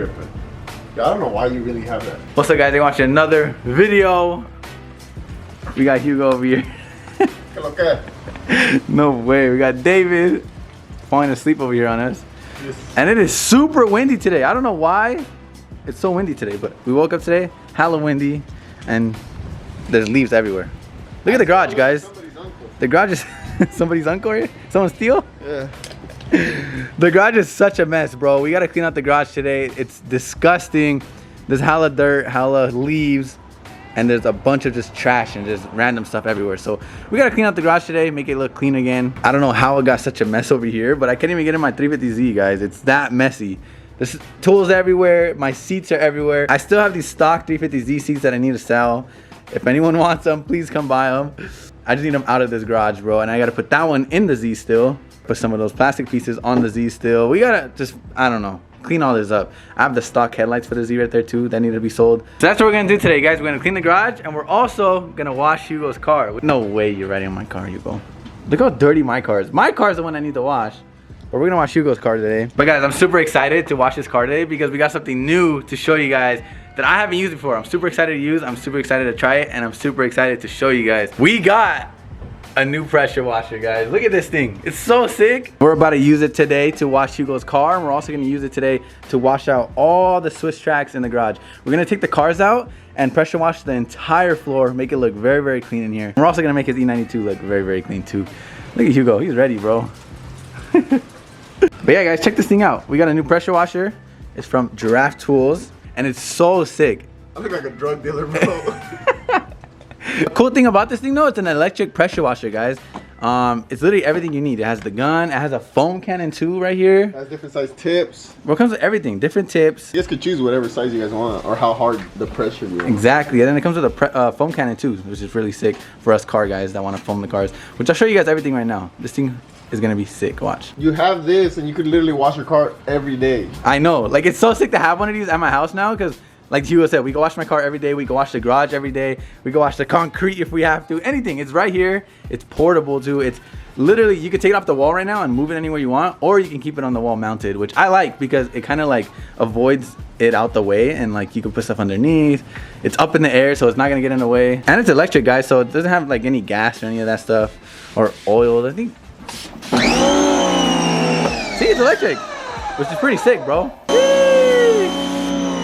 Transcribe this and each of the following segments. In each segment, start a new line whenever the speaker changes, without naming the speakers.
tripping. Yeah, I don't know why you really have that.
What's up, guys? They watching another video. We got Hugo over here.
Okay.
No way. We got David falling asleep over here on us.
Yes.
And it is super windy today. I don't know why it's so windy today, but we woke up today, hella windy, and there's leaves everywhere. Look at the garage, guys. The garage is somebody's uncle here? Someone steal?
Yeah.
The garage is such a mess, bro. We gotta clean out the garage today. It's disgusting. There's hella dirt, hella leaves, and there's a bunch of just trash and just random stuff everywhere. So we gotta clean out the garage today, make it look clean again. I don't know how it got such a mess over here, but I can't even get in my 350Z, guys. It's that messy. There's tools everywhere. My seats are everywhere. I still have these stock 350Z seats that I need to sell. If anyone wants them, please come buy them. I just need them out of this garage, bro. And I gotta put that one in the Z still. Put some of those plastic pieces on the Z still. We gotta just, I don't know, clean all this up. I have the stock headlights for the Z right there too that need to be sold. So that's what we're gonna do today, guys. We're gonna clean the garage and we're also gonna wash Hugo's car. No way you're riding on my car, Hugo. Look how dirty my car is. My car is the one I need to wash. But we're gonna wash Hugo's car today. But guys, I'm super excited to wash this car today because we got something new to show you guys that I haven't used before. I'm super excited to use, I'm super excited to try it, and I'm super excited to show you guys. We got a new pressure washer, guys. Look at this thing. It's so sick. We're about to use it today to wash Hugo's car, and we're also gonna use it today to wash out all the Swiss tracks in the garage. We're gonna take the cars out and pressure wash the entire floor, make it look very, very clean in here. We're also gonna make his E92 look very, very clean too. Look at Hugo, he's ready, bro. But yeah, guys, check this thing out. We got a new pressure washer. It's from Giraffe Tools, and it's so sick.
I look like a drug dealer, bro.
The cool thing about this thing though, it's an electric pressure washer, guys. It's literally everything you need. It has the gun, it has a foam cannon too right here.
It has different size tips.
Well, it comes with everything, different tips.
You guys could choose whatever size you guys want or how hard the pressure you want.
Exactly, and then it comes with a foam cannon too, which is really sick for us car guys that want to foam the cars. Which I'll show you guys everything right now. This thing is gonna be sick, watch.
You have this and you could literally wash your car every day.
I know, like it's so sick to have one of these at my house now because like Hugo said, we can wash my car every day, we can wash the garage every day, we can wash the concrete if we have to, anything. It's right here, it's portable too. It's literally, you can take it off the wall right now and move it anywhere you want, or you can keep it on the wall mounted, which I like because it kind of like avoids it out the way, and like you can put stuff underneath. It's up in the air, so it's not gonna get in the way. And it's electric, guys, so it doesn't have like any gas or any of that stuff, or oil, I think. See, it's electric, which is pretty sick, bro.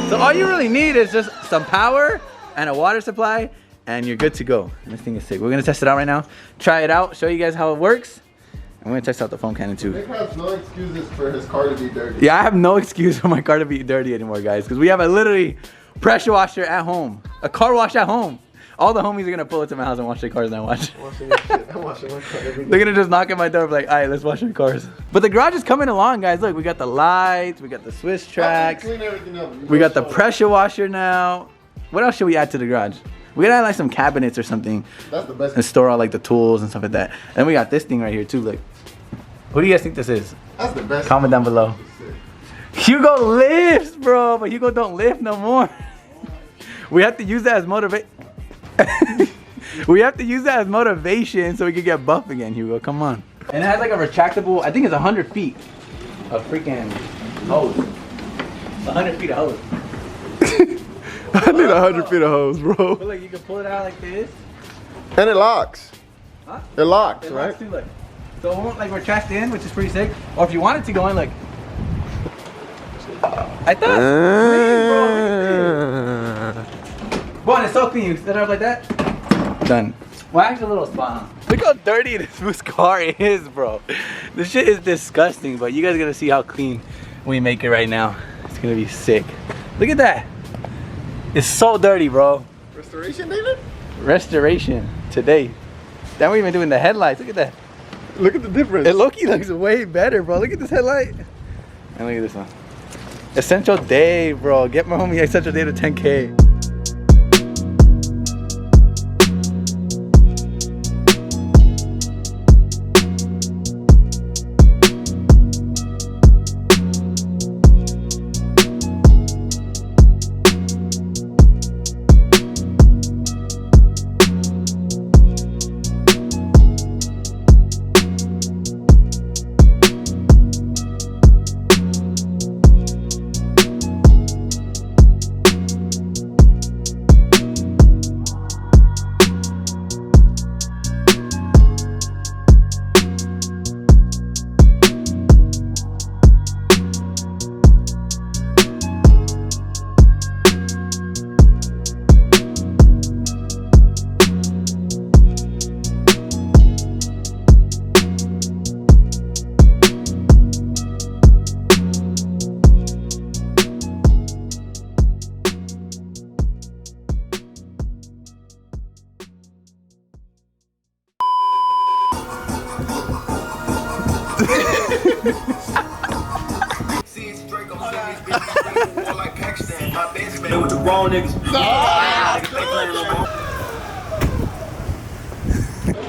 So all you really need is just some power and a water supply, and you're good to go. And this thing is sick. We're gonna test it out right now, try it out, show you guys how it works, and we're gonna test out the foam cannon too.
Nick has no excuses for his car to be dirty.
Yeah, I have no excuse for my car to be dirty anymore, guys, because we have a literally pressure washer at home, a car wash at home. All the homies are gonna pull it to my house and wash their cars and I watch.
I'm washing my shit. I'm washing my car every day.
They're gonna just knock at my door, like, all right, let's wash our cars. But the garage is coming along, guys. Look, we got the lights, we got the Swiss tracks,
Clean everything up.
we got the pressure washer now. What else should we add to the garage? We gotta add like some cabinets or something.
That's the best.
And store all like the tools and stuff like that. And then we got this thing right here too. Look, who do you guys think this is?
That's the best.
Comment down below. Hugo lifts, bro, but Hugo don't lift no more. We have to use that as motivation. We have to use that as motivation so we can get buff again, Hugo. Come on. And it has like a retractable, I think it's 100 feet of freaking hose. 100 feet of hose.
I need 100 feet of hose, bro.
But like you can pull it out like this.
And it locks.
Huh?
It locks,
It
right?
locks too, look. So it won't like retract in, which is pretty sick. Or if you want it to go in, like. I thought. Boy, it's so clean. You set it up like that. Done. Well, actually a little spot. Look how dirty this car is, bro. This shit is disgusting, but you guys are gonna see how clean we make it right now. It's gonna be sick. Look at that. It's so dirty, bro.
Restoration, David?
Restoration today. Then we're even doing the headlights. Look at that.
Look at the difference.
It Loki looks way better, bro. Look at this headlight. And look at this one. Essential Dave, bro. Get my homie Essential Dave to 10K.
With the wrong niggas.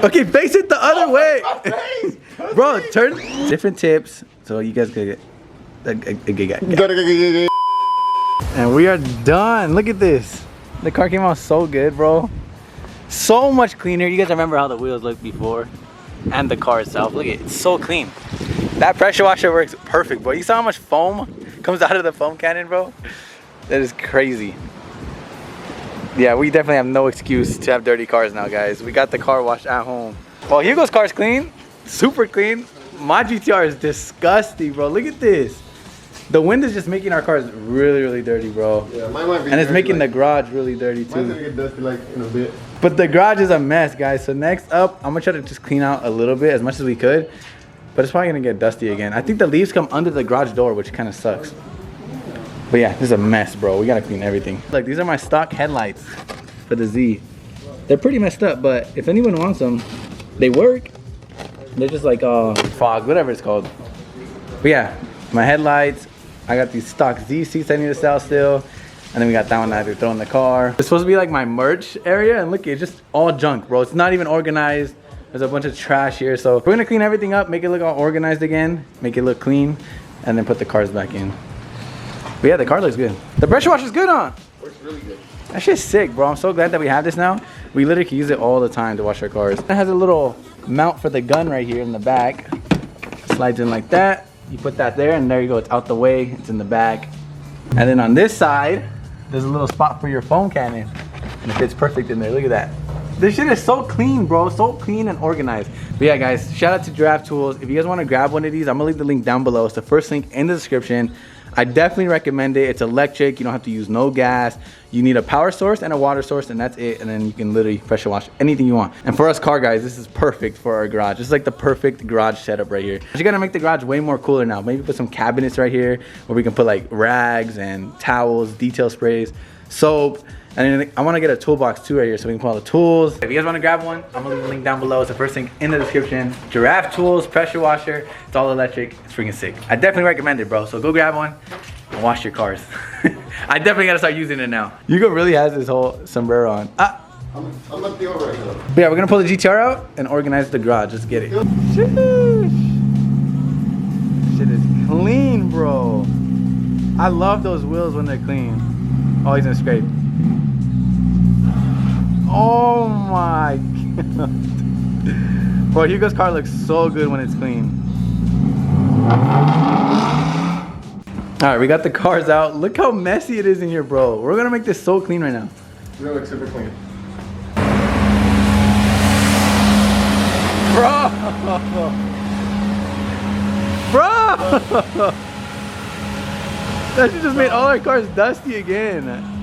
Okay, face it the other way. Bro, turn. Different tips. So you guys could get. And we are done. Look at this. The car came out so good, bro. So much cleaner. You guys remember how the wheels looked before? And the car itself. Look at it. It's so clean. That pressure washer works perfect, bro. You saw how much foam comes out of the foam cannon, bro? That is crazy. Yeah, we definitely have no excuse to have dirty cars now, guys. We got the car washed at home. Well, Hugo's car's clean. Super clean. My GTR is disgusting, bro. Look at this. The wind is just making our cars really, really dirty, bro.
Yeah, mine might be
and it's
dirty,
making the garage really dirty, too.
Mine's gonna get dusty like in a bit.
But the garage is a mess, guys. So next up, I'm gonna try to just clean out a little bit, as much as we could. But it's probably gonna get dusty again. I think the leaves come under the garage door, which kind of sucks. But yeah, this is a mess, bro. We gotta clean everything. Like, these are my stock headlights for the Z. They're pretty messed up, but if anyone wants them, they work. They're just like fog, whatever it's called. But yeah, my headlights. I got these stock Z seats I need to sell still. And then we got that one that I have to throw in the car. It's supposed to be like my merch area, and look, it's just all junk, bro. It's not even organized. There's a bunch of trash here. So we're gonna clean everything up, make it look all organized again, make it look clean, and then put the cars back in. But yeah, the car looks good. The pressure washer's good on.
Works really good.
That shit's sick, bro. I'm so glad that we have this now. We literally can use it all the time to wash our cars. It has a little mount for the gun right here in the back. Slides in like that. You put that there, and there you go. It's out the way. It's in the back. And then on this side, there's a little spot for your foam cannon. And it fits perfect in there. Look at that. This shit is so clean, bro. So clean and organized. But yeah, guys, shout out to Giraffe Tools. If you guys want to grab one of these, I'm going to leave the link down below. It's the first link in the description. I definitely recommend it. It's electric. You don't have to use no gas. You need a power source and a water source, and that's it. And then you can literally pressure wash anything you want. And for us car guys, this is perfect for our garage. This is like the perfect garage setup right here. You're gonna make the garage way more cooler now. Maybe put some cabinets right here where we can put like rags and towels, detail sprays, soap. And then I want to get a toolbox too right here so we can put all the tools. If you guys want to grab one, I'm going to leave the link down below. It's the first thing in the description. Giraffe Tools, pressure washer. It's all electric. It's freaking sick. I definitely recommend it, bro. So go grab one and wash your cars. I definitely got to start using it now. Hugo really has this whole sombrero on. I'm
up the over right now.
But yeah, we're going to pull the GTR out and organize the garage. Let's get it. Sheesh. Shit is clean, bro. I love those wheels when they're clean. Oh, he's going to scrape. Oh my god. Bro, Hugo's car looks so good when it's clean. Alright, we got the cars out. Look how messy it is in here, bro. We're gonna make this so clean right now.
It's gonna look super clean.
Bro! Bro! That shit just made all our cars dusty again.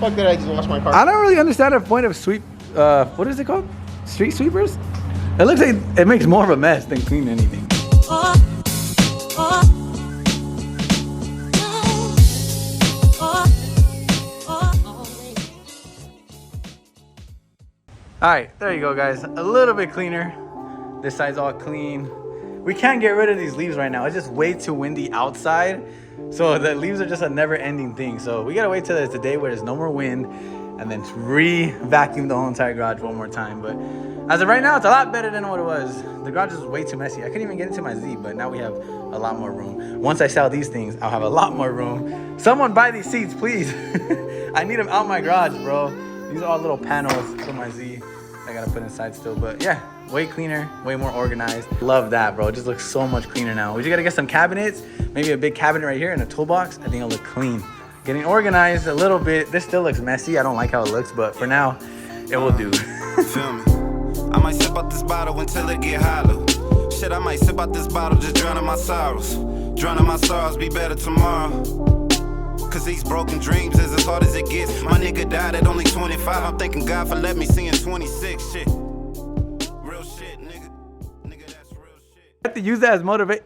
Fuck that, I just washed my car.
I don't really understand the point of sweep, what is it called? Street sweepers? It looks like it makes more of a mess than clean anything. Alright, there you go guys. A little bit cleaner. This side's all clean. We can't get rid of these leaves right now. It's just way too windy outside. So the leaves are just a never-ending thing. So we gotta wait till it's a day where there's no more wind and then re-vacuum the whole entire garage one more time. But as of right now, it's a lot better than what it was. The garage is way too messy. I couldn't even get into my Z, but now we have a lot more room. Once I sell these things, I'll have a lot more room. Someone buy these seats, please. I need them out my garage, bro. These are all little panels for my Z I gotta put inside still. But yeah, way cleaner, way more organized. Love that, bro. It just looks so much cleaner now. We just gotta get some cabinets, maybe a big cabinet right here and a toolbox. I think it'll look clean. Getting organized a little bit. This still looks messy. I don't like how it looks, but for now, it will do.
Feel me? I might sip out this bottle until it get hollow. Shit, I might sip out this bottle, just drowning my sorrows. Drowning my sorrows, be better tomorrow. Cause these broken dreams is as hard as it gets. My nigga died at only 25. I'm thanking God for letting me see in 26. Shit. Real shit, nigga. Nigga, that's real shit.
I have to use that as motivation.